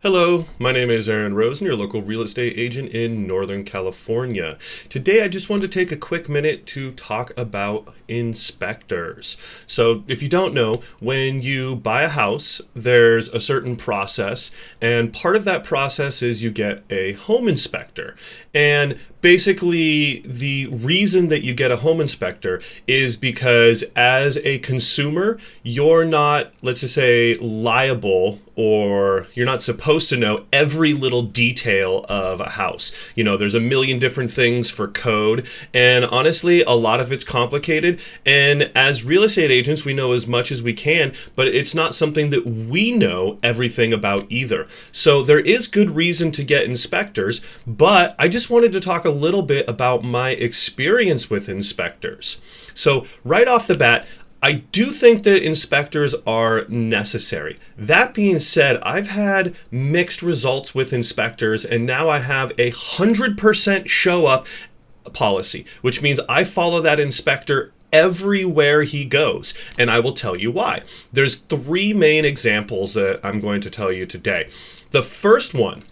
Hello, my name is Rosen, your local real estate agent in Northern California. Today I just wanted to take a quick minute to talk about inspectors. So, if you don't know, when you buy a house, there's a certain process, and part of that process is you get a home inspector. And basically, the reason that you get a home inspector is because as a consumer, you're not, let's just say, liable, or you're not supposed to know every little detail of a house. You know, there's a million different things for code, and honestly, a lot of it's complicated. And as real estate agents, we know as much as we can, but it's not something that we know everything about either. So there is good reason to get inspectors, but I just wanted to talk a little bit about my experience with inspectors. So right off the bat, I do think that inspectors are necessary. That being said, I've had mixed results with inspectors, and now I have 100% show up policy, which means I follow that inspector everywhere he goes, and I will tell you why. There's three main examples that I'm going to tell you today. The first one,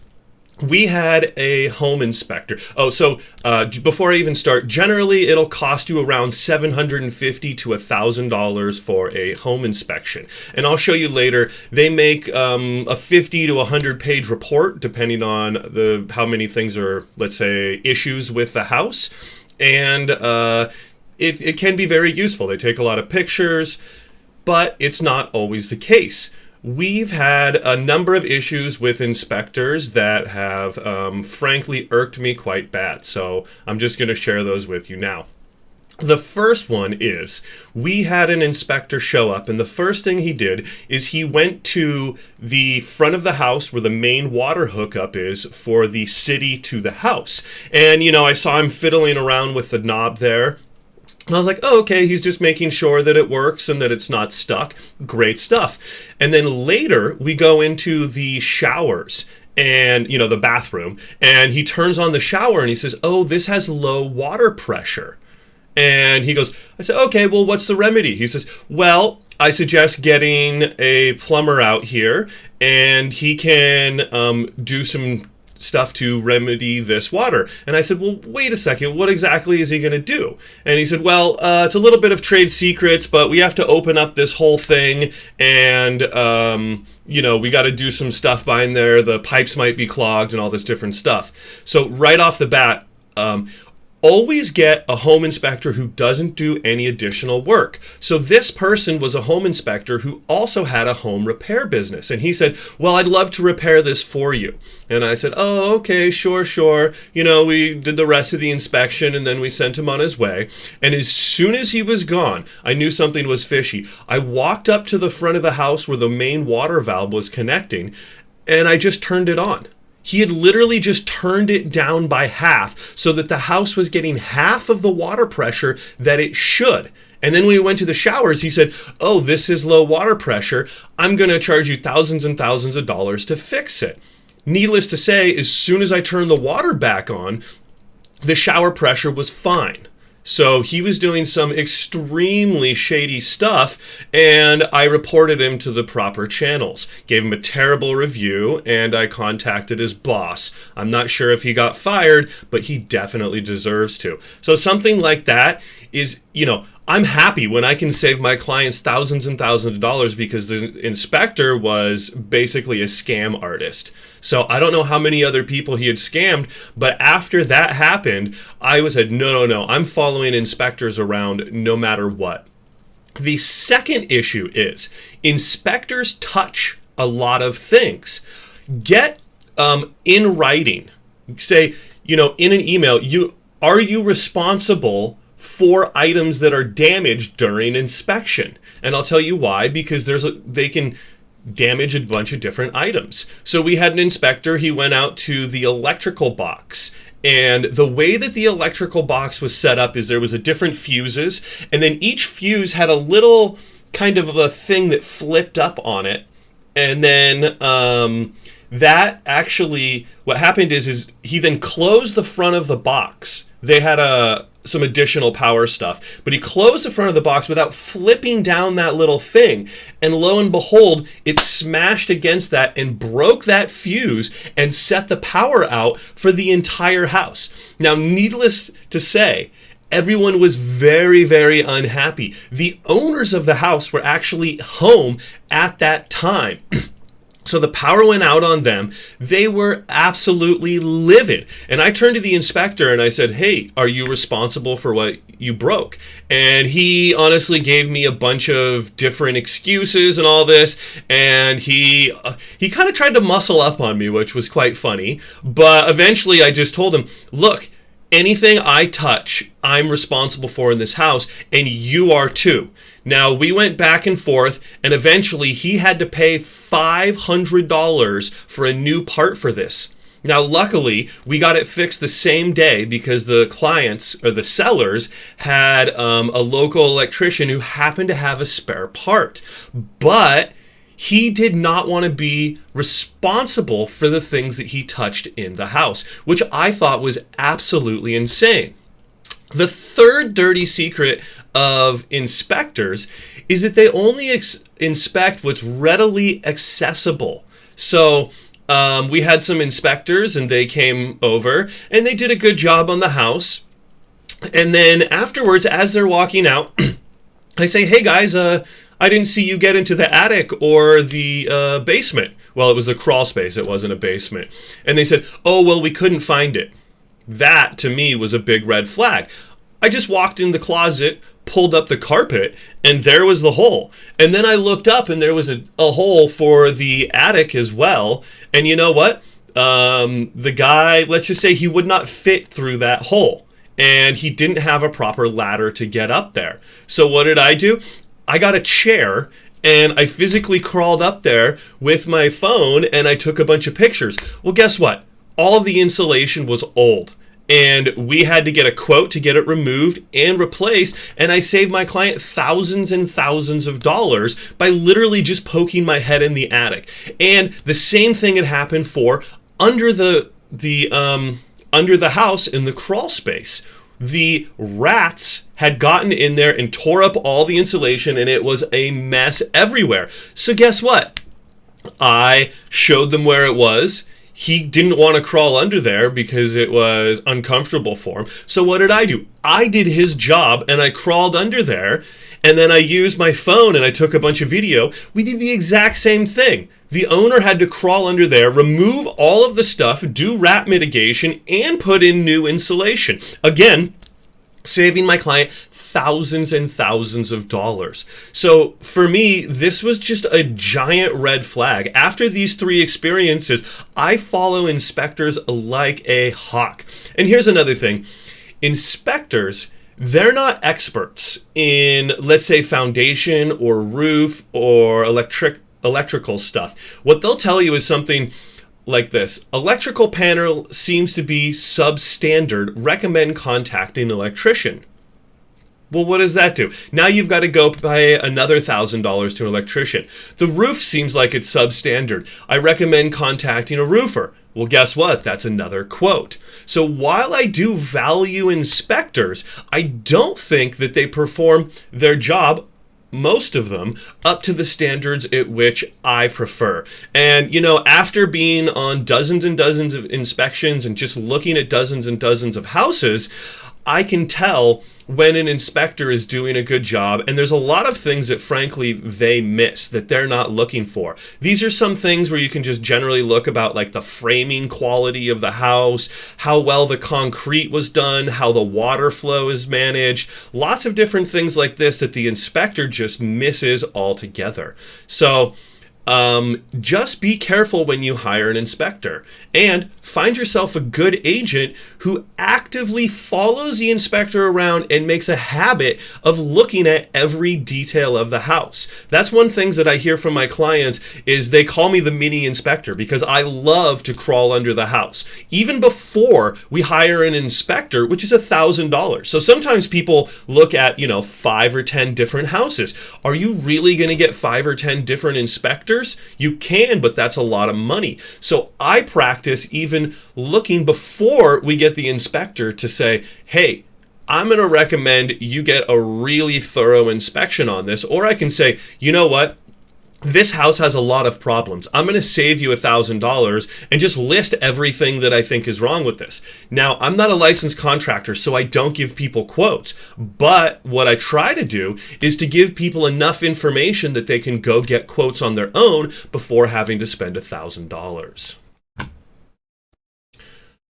we had a home inspector. Before I even start, generally it'll cost you around $750 to $1,000 for a home inspection. And I'll show you later, they make a 50 to 100 page report, depending on how many things are, let's say, issues with the house. And it can be very useful. They take a lot of pictures, but it's not always the case. We've had a number of issues with inspectors that have frankly irked me quite bad, so I'm just going to share those with you now. The first one is, we had an inspector show up, and the first thing he did is he went to the front of the house where the main water hookup is for the city to the house. And, I saw him fiddling around with the knob there. I was like, oh, okay, he's just making sure that it works and that it's not stuck. Great stuff. And then later, we go into the showers and, the bathroom, and he turns on the shower and he says, oh, this has low water pressure. And I said, okay, well, what's the remedy? He says, well, I suggest getting a plumber out here, and he can do some stuff to remedy this water. And I said, well, wait a second, what exactly is he going to do? And he said, well, it's a little bit of trade secrets, but we have to open up this whole thing, and we got to do some stuff behind there. The pipes might be clogged and all this different stuff. So right off the bat, always get a home inspector who doesn't do any additional work. So this person was a home inspector who also had a home repair business. And he said, well, I'd love to repair this for you. And I said, oh, okay, sure. We did the rest of the inspection, and then we sent him on his way. And as soon as he was gone, I knew something was fishy. I walked up to the front of the house where the main water valve was connecting, and I just turned it on. He had literally just turned it down by half so that the house was getting half of the water pressure that it should. And then when we went to the showers, he said, oh, this is low water pressure. I'm going to charge you thousands and thousands of dollars to fix it. Needless to say, as soon as I turned the water back on, the shower pressure was fine. So he was doing some extremely shady stuff, and I reported him to the proper channels. Gave him a terrible review, and I contacted his boss. I'm not sure if he got fired, but he definitely deserves to. So something like that is, I'm happy when I can save my clients thousands and thousands of dollars because the inspector was basically a scam artist. So I don't know how many other people he had scammed, but after that happened, I said, no, I'm following inspectors around no matter what. The second issue is inspectors touch a lot of things. Get in writing. Say, in an email, are you responsible for items that are damaged during inspection? And I'll tell you why, because they can damage a bunch of different items. So we had an inspector, he went out to the electrical box, and the way that the electrical box was set up is there was a different fuses, and then each fuse had a little kind of a thing that flipped up on it. And then that actually, what happened is he then closed the front of the box. They had some additional power stuff. But he closed the front of the box without flipping down that little thing. And lo and behold, it smashed against that and broke that fuse and set the power out for the entire house. Now, needless to say, everyone was very, very unhappy. The owners of the house were actually home at that time. So the power went out on them. They were absolutely livid. And I turned to the inspector and I said, hey, are you responsible for what you broke? And he honestly gave me a bunch of different excuses and all this. And he kind of tried to muscle up on me, which was quite funny. But eventually I just told him, look, anything I touch, I'm responsible for in this house, and you are too. Now, we went back and forth, and eventually he had to pay $500 for a new part for this. Now, luckily, we got it fixed the same day because the clients, or the sellers, had a local electrician who happened to have a spare part. But he did not want to be responsible for the things that he touched in the house, which I thought was absolutely insane. The third dirty secret of inspectors is that they only inspect what's readily accessible. So we had some inspectors and they came over and they did a good job on the house. And then afterwards, as they're walking out, I say, hey guys, I didn't see you get into the attic or the basement. Well, it was a crawl space. It wasn't a basement. And they said, oh, well, we couldn't find it. That, to me, was a big red flag. I just walked in the closet, pulled up the carpet, and there was the hole. And then I looked up, and there was a hole for the attic as well. And you know what? The guy, let's just say he would not fit through that hole. And he didn't have a proper ladder to get up there. So what did I do? I got a chair and I physically crawled up there with my phone and I took a bunch of pictures. Well, guess what? All of the insulation was old and we had to get a quote to get it removed and replaced. And I saved my client thousands and thousands of dollars by literally just poking my head in the attic. And the same thing had happened for under the house in the crawl space. The rats had gotten in there and tore up all the insulation and it was a mess everywhere. So guess what? I showed them where it was. He didn't want to crawl under there because it was uncomfortable for him. So what did I do? I did his job and I crawled under there and then I used my phone and I took a bunch of video. We did the exact same thing. The owner had to crawl under there, remove all of the stuff, do rat mitigation, and put in new insulation. Again, saving my client thousands and thousands of dollars. So for me, this was just a giant red flag. After these three experiences, I follow inspectors like a hawk. And here's another thing. Inspectors, they're not experts in, let's say, foundation or roof or electrical stuff. What they'll tell you is something like this. Electrical panel seems to be substandard. Recommend contacting an electrician. Well, what does that do? Now you've got to go pay another $1,000 to an electrician. The roof seems like it's substandard. I recommend contacting a roofer. Well, guess what? That's another quote. So while I do value inspectors, I don't think that they perform their job, most of them, up to the standards at which I prefer. And, you know, after being on dozens and dozens of inspections and just looking at dozens and dozens of houses, I can tell when an inspector is doing a good job, and there's a lot of things that frankly they miss that they're not looking for. These are some things where you can just generally look about like the framing quality of the house, how well the concrete was done, how the water flow is managed, lots of different things like this that the inspector just misses altogether. So just be careful when you hire an inspector and find yourself a good agent who actively follows the inspector around and makes a habit of looking at every detail of the house. That's one thing that I hear from my clients is they call me the mini inspector because I love to crawl under the house even before we hire an inspector, which is $1,000. So sometimes people look at, 5 or 10 different houses. Are you really going to get 5 or 10 different inspectors? You can, but that's a lot of money. So I practice even looking before we get the inspector to say, hey, I'm going to recommend you get a really thorough inspection on this. Or I can say, you know what? This house has a lot of problems. I'm going to save you $1,000 and just list everything that I think is wrong with this. Now, I'm not a licensed contractor, so I don't give people quotes. But what I try to do is to give people enough information that they can go get quotes on their own before having to spend $1,000.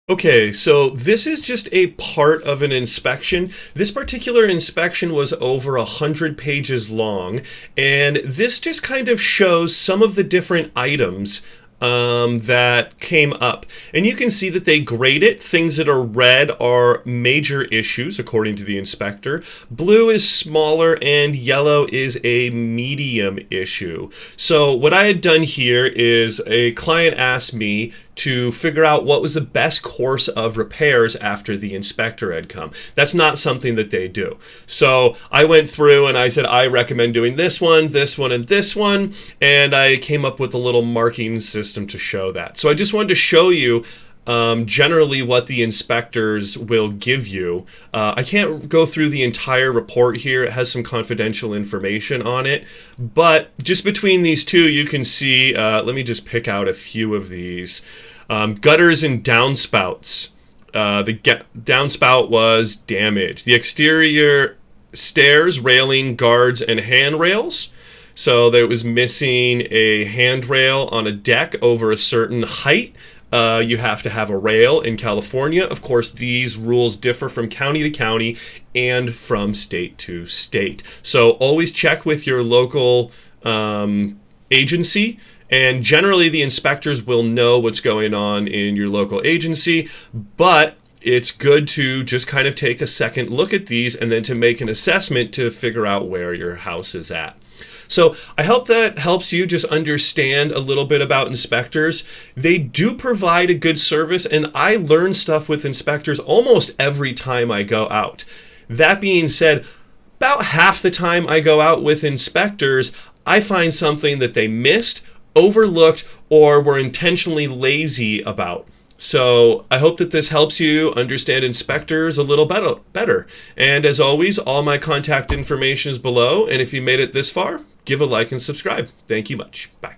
Okay, so this is just a part of an inspection. This particular inspection was over 100 pages long, and this just kind of shows some of the different items that came up. And you can see that they grade it. Things that are red are major issues, according to the inspector. Blue is smaller, and yellow is a medium issue. So what I had done here is a client asked me to figure out what was the best course of repairs after the inspector had come. That's not something that they do. So I went through and I said, I recommend doing this one, and this one, and I came up with a little marking system to show that. So I just wanted to show you generally what the inspectors will give you. I can't go through the entire report here. It has some confidential information on it, but just between these two you can see, let me just pick out a few of these. Gutters and downspouts. The downspout was damaged. The exterior stairs, railing, guards, and handrails. So there was missing a handrail on a deck over a certain height. You have to have a rail in California. Of course, these rules differ from county to county and from state to state. So always check with your local agency. And generally, the inspectors will know what's going on in your local agency, but it's good to just kind of take a second look at these and then to make an assessment to figure out where your house is at. So I hope that helps you just understand a little bit about inspectors. They do provide a good service, and I learn stuff with inspectors almost every time I go out. That being said, about half the time I go out with inspectors, I find something that they missed, overlooked, or were intentionally lazy about. So I hope that this helps you understand inspectors a little better. And as always, all my contact information is below. And if you made it this far, give a like and subscribe. Thank you much. Bye.